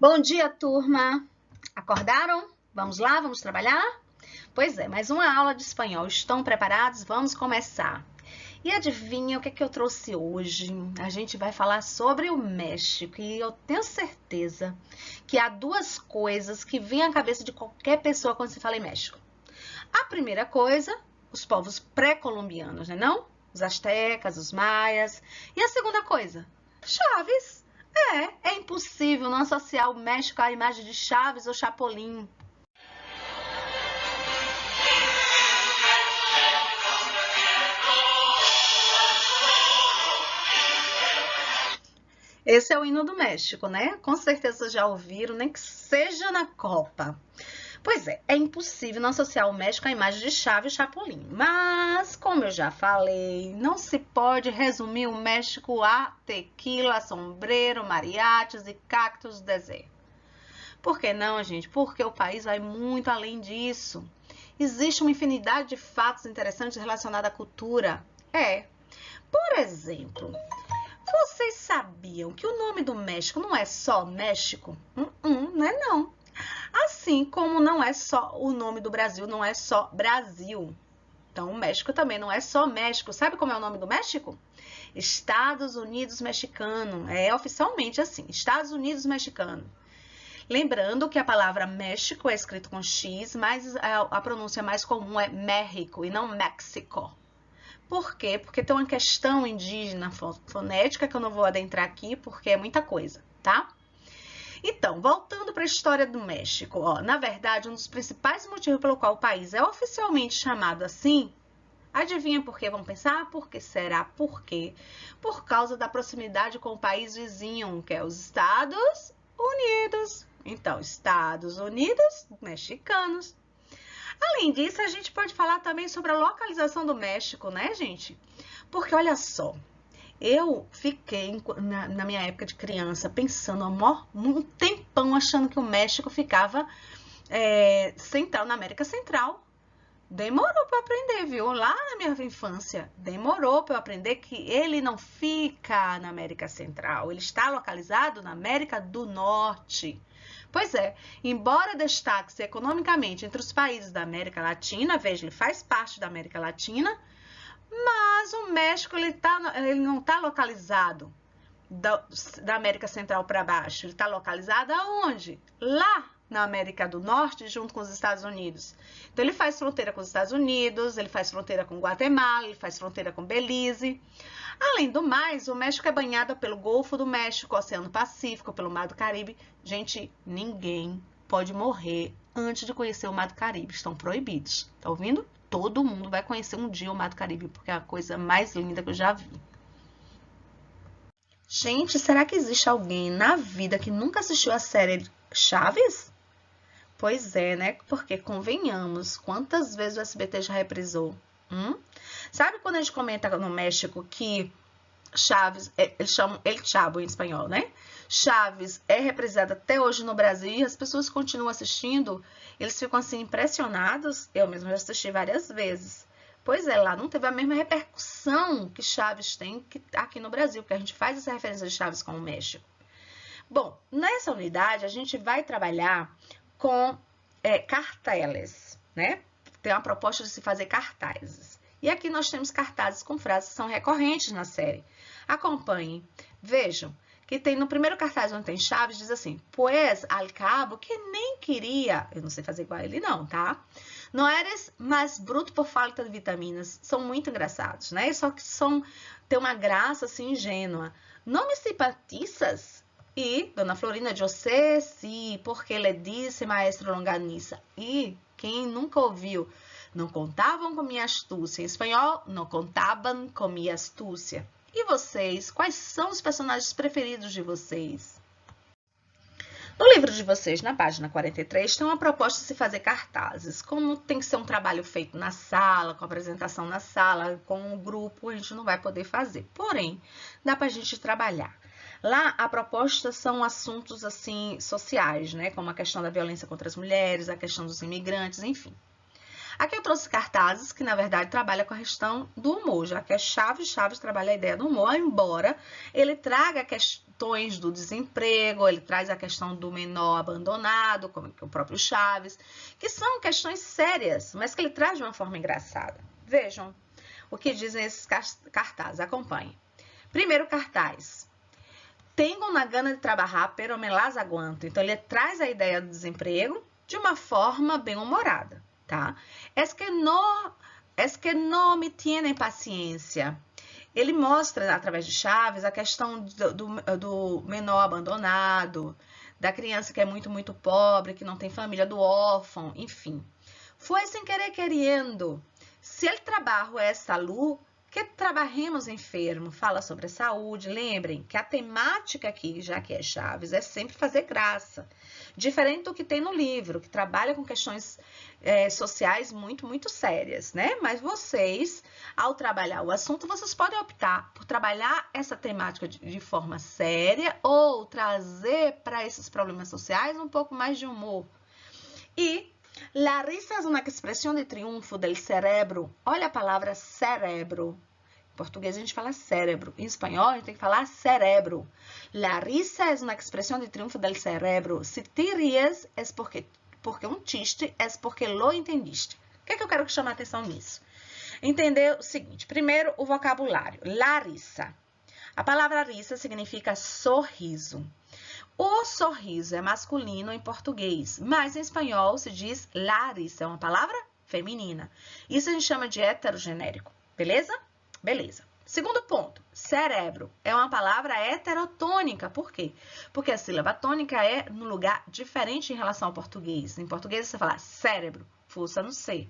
Bom dia, turma! Acordaram? Vamos lá, vamos trabalhar? Pois é, mais uma aula de espanhol. Estão preparados? Vamos começar. E adivinha o que é que eu trouxe hoje? A gente vai falar sobre o México e eu tenho certeza que há duas coisas que vêm à cabeça de qualquer pessoa quando se fala em México. A primeira coisa, os povos pré-colombianos, né não? Os astecas, os maias. E a segunda coisa, Chaves. É impossível não associar o México à imagem de Chaves ou Chapolin. Esse é o hino do México, né? Com certeza vocês já ouviram, nem que seja na Copa. Pois é impossível não associar o México à imagem de Chaves e Chapolin. Mas, como eu já falei, não se pode resumir o México a tequila, sombreiro, mariachis e cactos do deserto. Por que não, gente? Porque o país vai muito além disso. Existe uma infinidade de fatos interessantes relacionados à cultura. Por exemplo, vocês sabiam que o nome do México não é só México? Não é não. Assim como não é só o nome do Brasil, não é só Brasil. Então, o México também não é só México. Sabe como é o nome do México? Estados Unidos Mexicano. É oficialmente assim, Estados Unidos Mexicano. Lembrando que a palavra México é escrito com X, mas a pronúncia mais comum é México e não México. Por quê? Porque tem uma questão indígena fonética que eu não vou adentrar aqui porque é muita coisa, tá? Então, voltando para a história do México, na verdade, um dos principais motivos pelo qual o país é oficialmente chamado assim, adivinha por quê? Vamos pensar? Por que será? Por quê? Por causa da proximidade com o país vizinho, que é os Estados Unidos. Então, Estados Unidos mexicanos. Além disso, a gente pode falar também sobre a localização do México, né, gente? Porque, olha só, eu fiquei, na minha época de criança, pensando um tempão achando que o México ficava central, na América Central. Demorou para eu aprender, viu? Lá na minha infância, demorou para eu aprender que ele não fica na América Central. Ele está localizado na América do Norte. Pois é, embora destaque-se economicamente entre os países da América Latina, veja, ele faz parte da América Latina, mas o México ele não está localizado da América Central para baixo. Ele está localizado aonde? Lá na América do Norte, junto com os Estados Unidos. Então, ele faz fronteira com os Estados Unidos, ele faz fronteira com Guatemala, ele faz fronteira com Belize. Além do mais, o México é banhado pelo Golfo do México, Oceano Pacífico, pelo Mar do Caribe. Gente, ninguém pode morrer antes de conhecer o Mar do Caribe. Estão proibidos. Tá ouvindo? Todo mundo vai conhecer um dia o Mar do Caribe, porque é a coisa mais linda que eu já vi. Gente, será que existe alguém na vida que nunca assistiu a série Chaves? Pois é, né? Porque, convenhamos, quantas vezes o SBT já reprisou? Sabe quando a gente comenta no México que Chaves, eles chamam El Chavo em espanhol, né? Chaves é reprisada até hoje no Brasil e as pessoas continuam assistindo, eles ficam assim impressionados. Eu mesma já assisti várias vezes. Pois é, lá não teve a mesma repercussão que Chaves tem aqui no Brasil, porque a gente faz essa referência de Chaves com o México. Bom, nessa unidade a gente vai trabalhar com carteles, né? Tem uma proposta de se fazer cartazes. E aqui nós temos cartazes com frases que são recorrentes na série. Acompanhem. Vejam que tem no primeiro cartaz onde tem Chaves, diz assim, pues al cabo que nem queria, eu não sei fazer igual a ele não, tá? Não eres mais bruto por falta de vitaminas. São muito engraçados, né? Só que tem uma graça assim ingênua. Não me simpatizas? E Dona Florinda, eu sei, sim, porque lhe disse, maestro Longaniça. E quem nunca ouviu, não contavam com minha astúcia. Em espanhol, não contavam com minha astúcia. E vocês, quais são os personagens preferidos de vocês? No livro de vocês, na página 43, tem uma proposta de se fazer cartazes. Como tem que ser um trabalho feito na sala, com apresentação na sala, com um grupo, a gente não vai poder fazer. Porém, dá pra gente trabalhar. Lá, a proposta são assuntos, assim, sociais, né? Como a questão da violência contra as mulheres, a questão dos imigrantes, enfim. Aqui eu trouxe cartazes que, na verdade, trabalham com a questão do humor, já que é Chaves trabalha a ideia do humor, embora ele traga questões do desemprego, ele traz a questão do menor abandonado, como o próprio Chaves, que são questões sérias, mas que ele traz de uma forma engraçada. Vejam o que dizem esses cartazes, acompanhem. Primeiro cartaz. Tenho una gana de trabalhar, pero me las aguanto. Então, ele traz a ideia do desemprego de uma forma bem-humorada, tá? Es que no me tienen paciência. Ele mostra, através de Chaves, a questão do menor abandonado, da criança que é muito, muito pobre, que não tem família, do órfão, enfim. Foi sem querer querendo. Se el trabalho é salud, que trabalhemos enfermo, fala sobre a saúde. Lembrem que a temática aqui, já que é Chaves, é sempre fazer graça. Diferente do que tem no livro, que trabalha com questões sociais muito, muito sérias, né? Mas vocês, ao trabalhar o assunto, vocês podem optar por trabalhar essa temática de forma séria ou trazer para esses problemas sociais um pouco mais de humor. E la risa es una expresión de triunfo del cerebro. Olha a palavra cerebro. Em português a gente fala cérebro. Em espanhol a gente tem que falar cerebro. La risa es una expresión de triunfo del cerebro. Se te ríes es porque um chiste é porque lo entendiste. O que é que eu quero chamar a atenção nisso? Entender o seguinte. Primeiro, o vocabulário. La risa. A palavra risa significa sorriso. O sorriso é masculino em português, mas em espanhol se diz la risa, é uma palavra feminina. Isso a gente chama de heterogenérico, beleza? Beleza. Segundo ponto, cérebro é uma palavra heterotônica. Por quê? Porque a sílaba tônica é no lugar diferente em relação ao português. Em português você fala cérebro, força no C.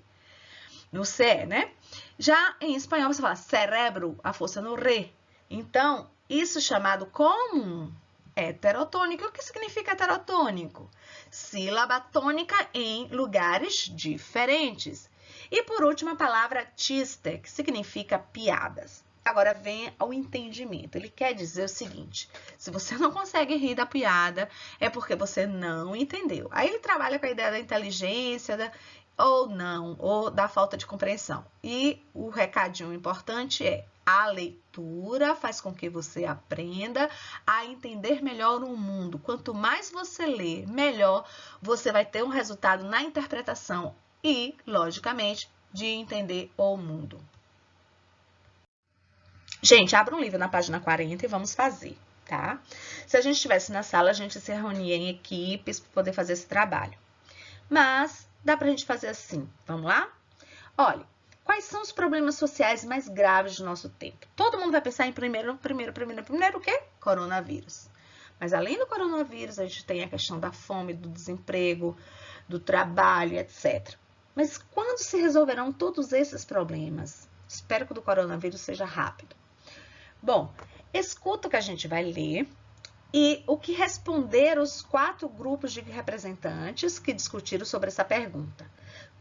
No C, né? Já em espanhol você fala cerebro, a força no re. Então, isso chamado como heterotônico. O que significa heterotônico? Sílaba tônica em lugares diferentes. E por último, a palavra chiste, que significa piadas. Agora vem ao entendimento. Ele quer dizer o seguinte: se você não consegue rir da piada, é porque você não entendeu. Aí ele trabalha com a ideia da inteligência, ou não, ou da falta de compreensão. E o recadinho importante é: a leitura faz com que você aprenda a entender melhor o mundo. Quanto mais você lê, melhor você vai ter um resultado na interpretação e, logicamente, de entender o mundo. Gente, abra um livro na página 40 e vamos fazer, tá? Se a gente estivesse na sala, a gente se reunia em equipes para poder fazer esse trabalho. Mas dá pra gente fazer assim. Vamos lá? Olha, quais são os problemas sociais mais graves do nosso tempo? Todo mundo vai pensar em primeiro o quê? Coronavírus. Mas além do coronavírus, a gente tem a questão da fome, do desemprego, do trabalho, etc. Mas quando se resolverão todos esses problemas? Espero que o do coronavírus seja rápido. Bom, escuta o que a gente vai ler e o que responderam os 4 grupos de representantes que discutiram sobre essa pergunta.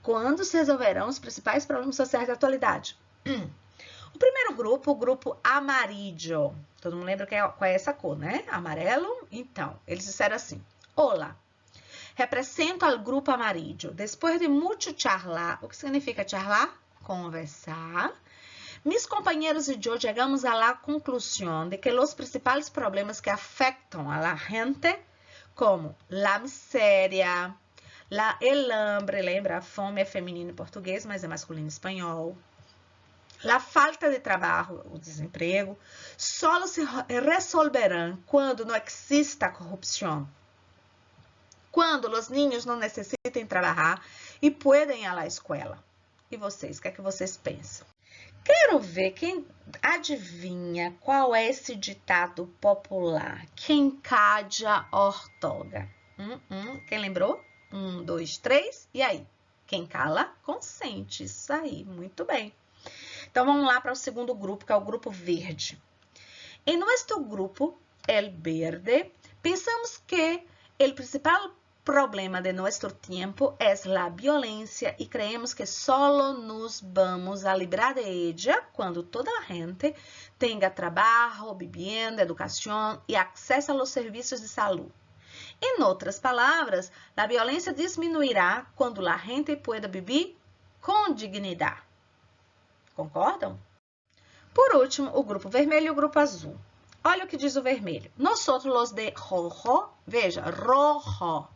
Quando se resolverão os principais problemas sociais da atualidade? O primeiro grupo, o grupo amarillo. Todo mundo lembra qual é essa cor, né? Amarelo? Então, eles disseram assim: Olá, represento ao grupo amarillo. Depois de muito charlar, o que significa charlar? Conversar. Mis compañeros y yo llegamos a la conclusión de que los principales problemas que afectan a la gente, como la miséria, el hambre, lembra? A fome é feminino em português, mas é masculino em espanhol. La falta de trabalho, o desemprego, solo se resolverão quando não exista corrupção. Quando os niños não necessitem trabalhar e podem ir à escola. E vocês, o que é que vocês pensam? Quero ver quem adivinha qual é esse ditado popular. Quem cadia ortoga. Quem lembrou? 1, 2, 3. E aí? Quem cala, consente. Isso aí, muito bem. Então, vamos lá para o segundo grupo, que é o grupo verde. Em nosso grupo, el verde, pensamos que o principal problema de nosso tempo é a violência e creemos que solo nos vamos a livrar de ella quando toda a gente tenha trabalho, vivienda, educação e acesso aos serviços de saúde. Em outras palavras, a violência diminuirá quando a gente pueda viver com dignidade. Concordam? Por último, o grupo vermelho e o grupo azul. Olha o que diz o vermelho. Nosotros los de rojo, veja, rojo.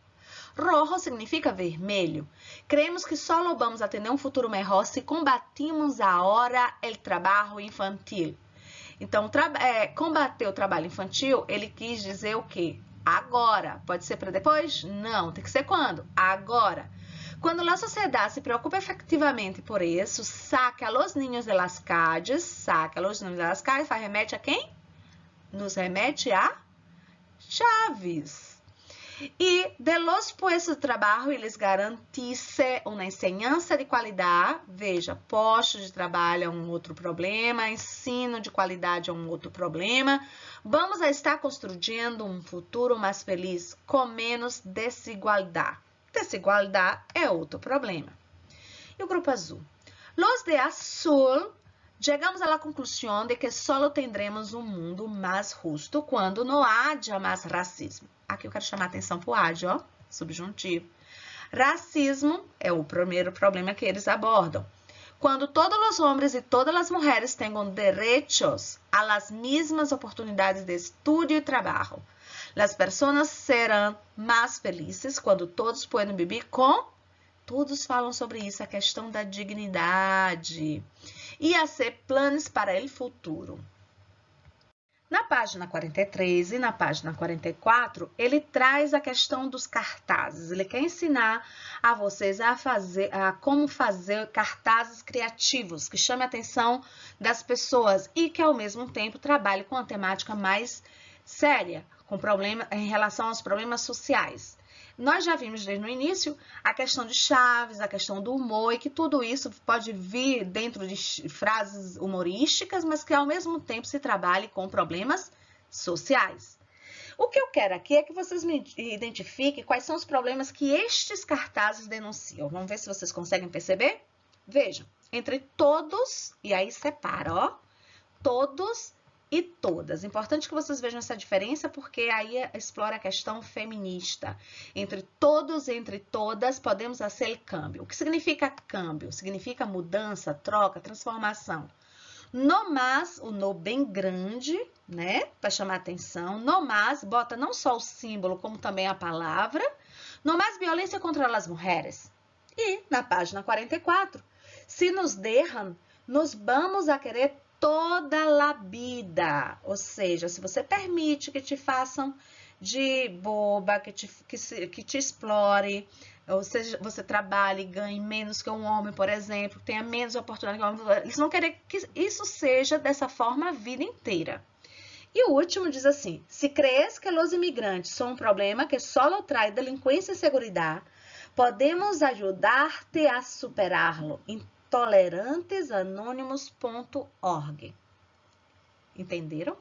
Rojo significa vermelho. Creemos que só vamos a ter um futuro melhor se combatimos agora o trabalho infantil. Então, combater o trabalho infantil, ele quis dizer o quê? Agora. Pode ser para depois? Não. Tem que ser quando? Agora. Quando a sociedade se preocupa efetivamente por isso, saca los niños de las calles, faz remete a quem? Nos remete a Chaves. E de los puestos de trabalho, eles garantissem uma enseñança de qualidade. Veja, postos de trabalho é um outro problema, ensino de qualidade é um outro problema. Vamos a estar construindo um futuro mais feliz com menos desigualdade. Desigualdade é outro problema. E o grupo azul? Los de azul, chegamos à conclusão de que só teremos um mundo mais justo quando não haja mais racismo. Aqui eu quero chamar a atenção para o AD, ó, subjuntivo. Racismo é o primeiro problema que eles abordam. Quando todos os homens e todas as mulheres tenham direitos a las mismas oportunidades de estudo e trabalho, as pessoas serão mais felizes quando todos podem viver com... Todos falam sobre isso, a questão da dignidade. E a ser planos para o futuro. Na página 43 e na página 44, ele traz a questão dos cartazes. Ele quer ensinar a vocês como fazer cartazes criativos, que chame a atenção das pessoas e que, ao mesmo tempo, trabalhe com a temática mais séria, em relação aos problemas sociais. Nós já vimos desde o início a questão de Chaves, a questão do humor, e que tudo isso pode vir dentro de frases humorísticas, mas que ao mesmo tempo se trabalhe com problemas sociais. O que eu quero aqui é que vocês me identifiquem quais são os problemas que estes cartazes denunciam. Vamos ver se vocês conseguem perceber? Vejam, entre todos, e aí separa, ó, todos e todas. Importante que vocês vejam essa diferença, porque aí explora a questão feminista. Entre todos e entre todas, podemos fazer câmbio. O que significa câmbio? Significa mudança, troca, transformação. No mais, o no bem grande, né? Para chamar atenção. No mais, bota não só o símbolo, como também a palavra. No mais, violência contra as mulheres. E, na página 44, se nos deixam, nos vamos a querer toda a vida, ou seja, se você permite que te façam de boba, que te explore, ou seja, você trabalhe e ganhe menos que um homem, por exemplo, tenha menos oportunidade que um homem, eles vão querer que isso seja dessa forma a vida inteira. E o último diz assim, se crees que os imigrantes são um problema que só traz delinquência e segurança, podemos ajudar-te a superá-lo. Tolerantesanônimos.org. Entenderam?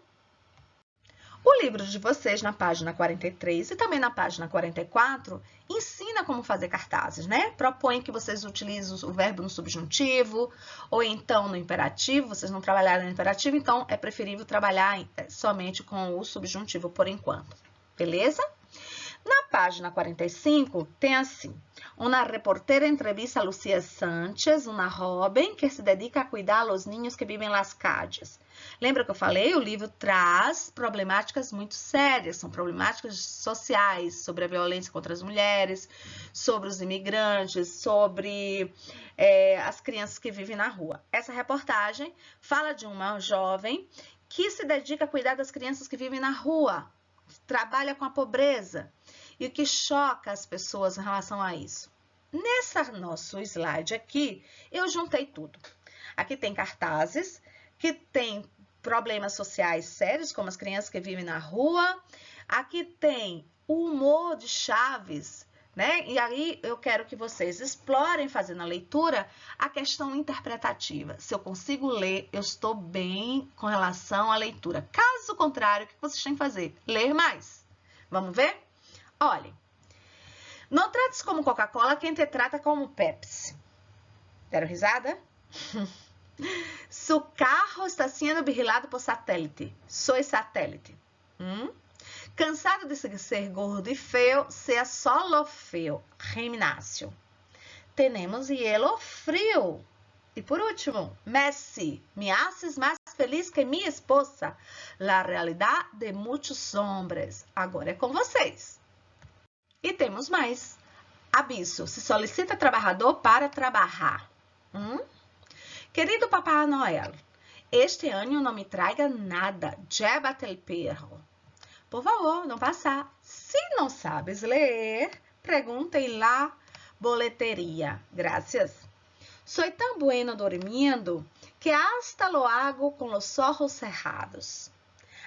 O livro de vocês, na página 43 e também na página 44, ensina como fazer cartazes, né? Propõe que vocês utilizem o verbo no subjuntivo ou então no imperativo. Vocês não trabalharam no imperativo, então é preferível trabalhar somente com o subjuntivo por enquanto. Beleza? Na página 45, tem assim, uma reportera entrevista a Lucia Sánchez, uma jovem que se dedica a cuidar dos ninhos que vivem nas calles. Lembra que eu falei? O livro traz problemáticas muito sérias, são problemáticas sociais, sobre a violência contra as mulheres, sobre os imigrantes, sobre as crianças que vivem na rua. Essa reportagem fala de uma jovem que se dedica a cuidar das crianças que vivem na rua, trabalha com a pobreza. E o que choca as pessoas em relação a isso? Nesse nosso slide aqui, eu juntei tudo. Aqui tem cartazes que tem problemas sociais sérios, como as crianças que vivem na rua. Aqui tem o humor de Chaves, né? E aí eu quero que vocês explorem, fazendo a leitura, a questão interpretativa. Se eu consigo ler, eu estou bem com relação à leitura. Caso contrário, o que vocês têm que fazer? Ler mais. Vamos ver? Olhem, não trates como Coca-Cola quem te trata como Pepsi. Deram risada? Su carro está sendo vigilado por satélite. Soy satélite. Cansado de ser gordo e feio, sea solo feo. Gimnasio. Tenemos hielo frío. E por último, Messi, me haces mais feliz que minha esposa. La realidad de muchos hombres. Agora é com vocês. E temos mais. Aviso, se solicita trabalhador para trabalhar. Querido Papai Noel, este ano não me traga nada. Llévate el perro. Por favor, não passar. Se não sabes ler, pergunta em la boleteria. Gracias. Soy tan bueno dormindo que hasta lo hago con los ojos cerrados.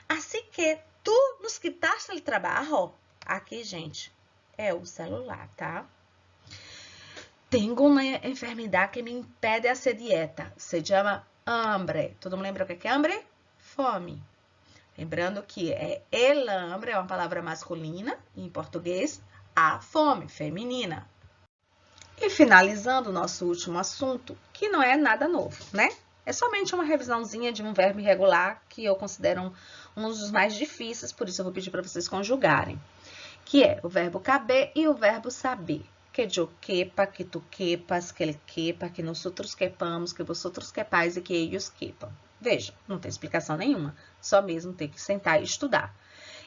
Assim que tu nos quitaste o trabalho. Aqui, gente, é o celular, tá? Tenho uma enfermidade que me impede de fazer dieta. Se chama hambre. Todo mundo lembra o que é hambre? Fome. Lembrando que el hambre é uma palavra masculina, em português, a fome, feminina. E finalizando o nosso último assunto, que não é nada novo, né? É somente uma revisãozinha de um verbo irregular que eu considero um dos mais difíceis, por isso eu vou pedir para vocês conjugarem. Que é o verbo caber e o verbo saber. Que eu quepa, que tu quepas, que ele quepa, que nós outros quepamos, que vosotros quepais e que eles quepam. Vejam, não tem explicação nenhuma, só mesmo tem que sentar e estudar.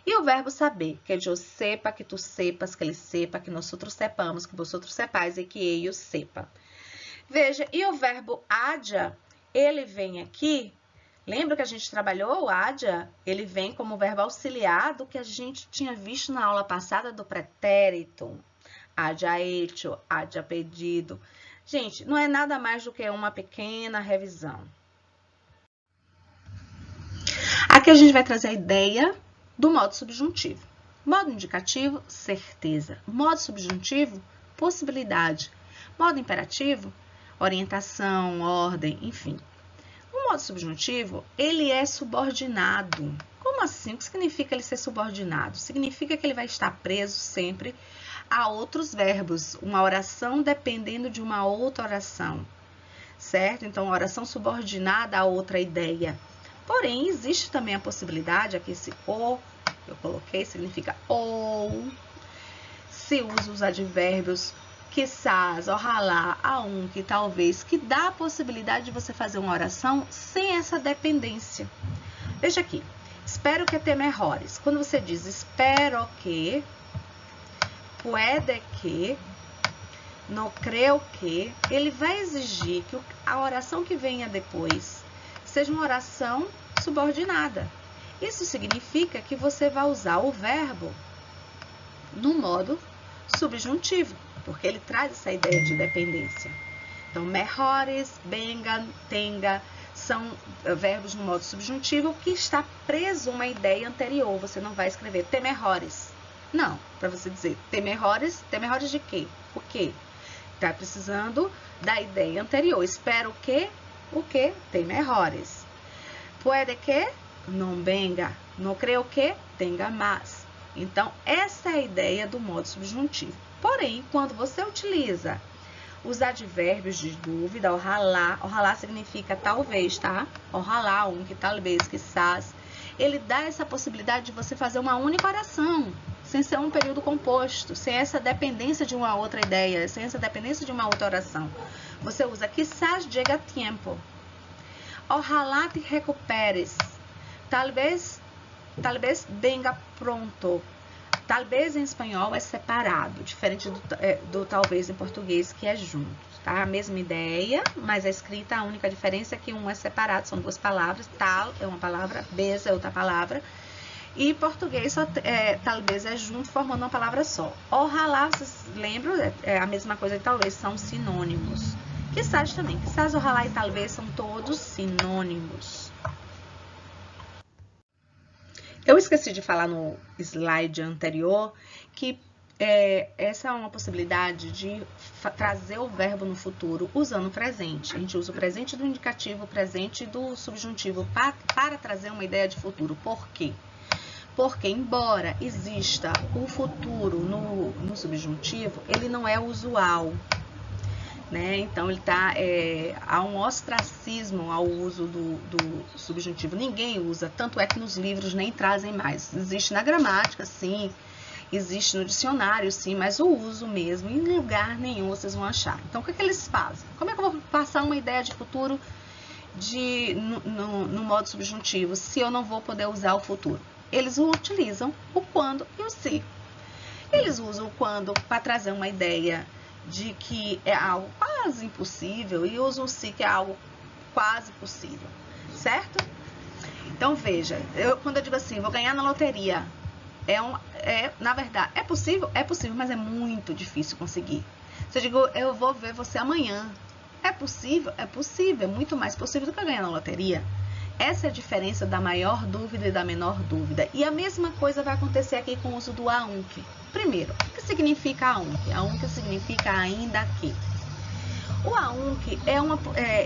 E o verbo saber, que eu sepa, que tu sepas, que ele sepa, que nós outros sepamos, que vosotros sepais e que eles sepam. Veja, e o verbo adia, ele vem aqui, lembra que a gente trabalhou o adia? Ele vem como verbo auxiliar do que a gente tinha visto na aula passada do pretérito. Adia hecho, adia pedido. Gente, não é nada mais do que uma pequena revisão. Aqui a gente vai trazer a ideia do modo subjuntivo. Modo indicativo, certeza. Modo subjuntivo, possibilidade. Modo imperativo, orientação, ordem, enfim. O modo subjuntivo, ele é subordinado. Como assim? O que significa ele ser subordinado? Significa que ele vai estar preso sempre a outros verbos. Uma oração dependendo de uma outra oração. Certo? Então, uma oração subordinada a outra ideia. Porém, existe também a possibilidade, aqui esse o, eu coloquei, significa ou, se usa os advérbios quizás, ojalá, aun, que talvez, que dá a possibilidade de você fazer uma oração sem essa dependência. Veja aqui, espero que te mejores. Quando você diz espero que, puede que, no creo que, ele vai exigir que a oração que venha depois seja uma oração subordinada. Isso significa que você vai usar o verbo no modo subjuntivo, porque ele traz essa ideia de dependência. Então, mejores, vengan, tenga, são verbos no modo subjuntivo que está preso uma ideia anterior. Você não vai escrever te mejores. Não, para você dizer te mejores de quê? O quê? Está precisando da ideia anterior. Espero que o que? Te mejores. Puede que não venga. Não creio que tenga mais. Então, essa é a ideia do modo subjuntivo. Porém, quando você utiliza os advérbios de dúvida, ojalá significa talvez, tá? Ojalá, que talvez, quizás. Ele dá essa possibilidade de você fazer uma única oração, sem ser um período composto, sem essa dependência de uma outra ideia, sem essa dependência de uma outra oração. Você usa quizás llega tiempo. Ojalá te recuperes. Talvez venga pronto. Talvez em espanhol é separado, diferente do talvez em português, que é junto, tá? A mesma ideia, mas a escrita, a única diferença é que um é separado, são duas palavras, tal é uma palavra, vez é outra palavra, e em português talvez é junto, formando uma palavra só. Ojalá, vocês lembram, é a mesma coisa que talvez, são sinônimos. Quizás também, quizás, ojalá e talvez são todos sinônimos. Eu esqueci de falar no slide anterior que essa é uma possibilidade de trazer o verbo no futuro usando o presente. A gente usa o presente do indicativo, o presente do subjuntivo para trazer uma ideia de futuro. Por quê? Porque, embora exista o futuro no subjuntivo, ele não é usual. Né? Então, há um ostracismo ao uso do subjuntivo. Ninguém usa, tanto é que nos livros nem trazem mais. Existe na gramática, sim, existe no dicionário, sim, mas o uso mesmo, em lugar nenhum vocês vão achar. Então, o que eles fazem? Como é que eu vou passar uma ideia de futuro no modo subjuntivo, se eu não vou poder usar o futuro? Eles utilizam o quando e o se. Eles usam o quando para trazer uma ideia de que é algo quase impossível e usam o se, que é algo quase possível, certo? Então, veja, quando eu digo assim, vou ganhar na loteria, na verdade, é possível, mas é muito difícil conseguir. Se eu digo, eu vou ver você amanhã, é possível, é muito mais possível do que ganhar na loteria. Essa é a diferença da maior dúvida e da menor dúvida. E a mesma coisa vai acontecer aqui com o uso do aunque. Primeiro, o que significa aunque? Aunque significa ainda que. O aunque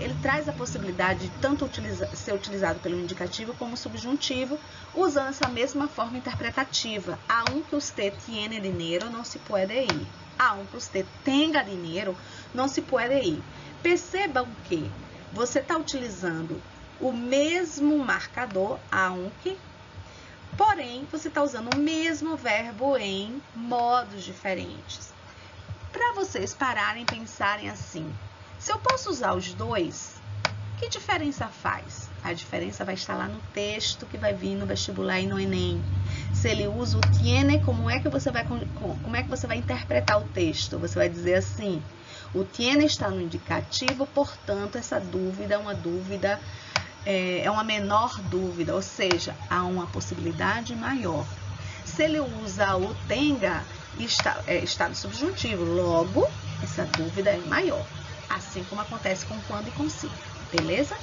ele traz a possibilidade de tanto ser utilizado pelo indicativo como subjuntivo, usando essa mesma forma interpretativa. Aunque usted tiene dinero, não se puede ir. Aunque usted tenga dinero, não se puede ir. Percebam que você está utilizando o mesmo marcador, aunque, porém, você está usando o mesmo verbo em modos diferentes. Para vocês pararem e pensarem assim, se eu posso usar os dois, que diferença faz? A diferença vai estar lá no texto que vai vir no vestibular e no Enem. Se ele usa o tiene, como é que você vai interpretar o texto? Você vai dizer assim, o tiene está no indicativo, portanto, essa dúvida é uma menor dúvida, ou seja, há uma possibilidade maior. Se ele usa o tenga, está no subjuntivo, logo, essa dúvida é maior. Assim como acontece com quando e com se, beleza?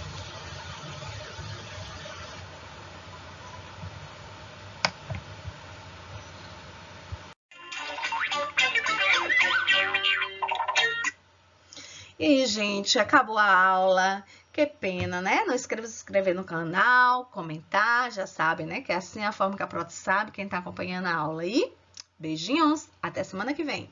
E, gente, acabou a aula. Que pena, né? Não esqueça de se inscrever no canal, comentar, já sabe, né? Que é assim a forma que a Prota sabe, quem tá acompanhando a aula aí. Beijinhos, até semana que vem.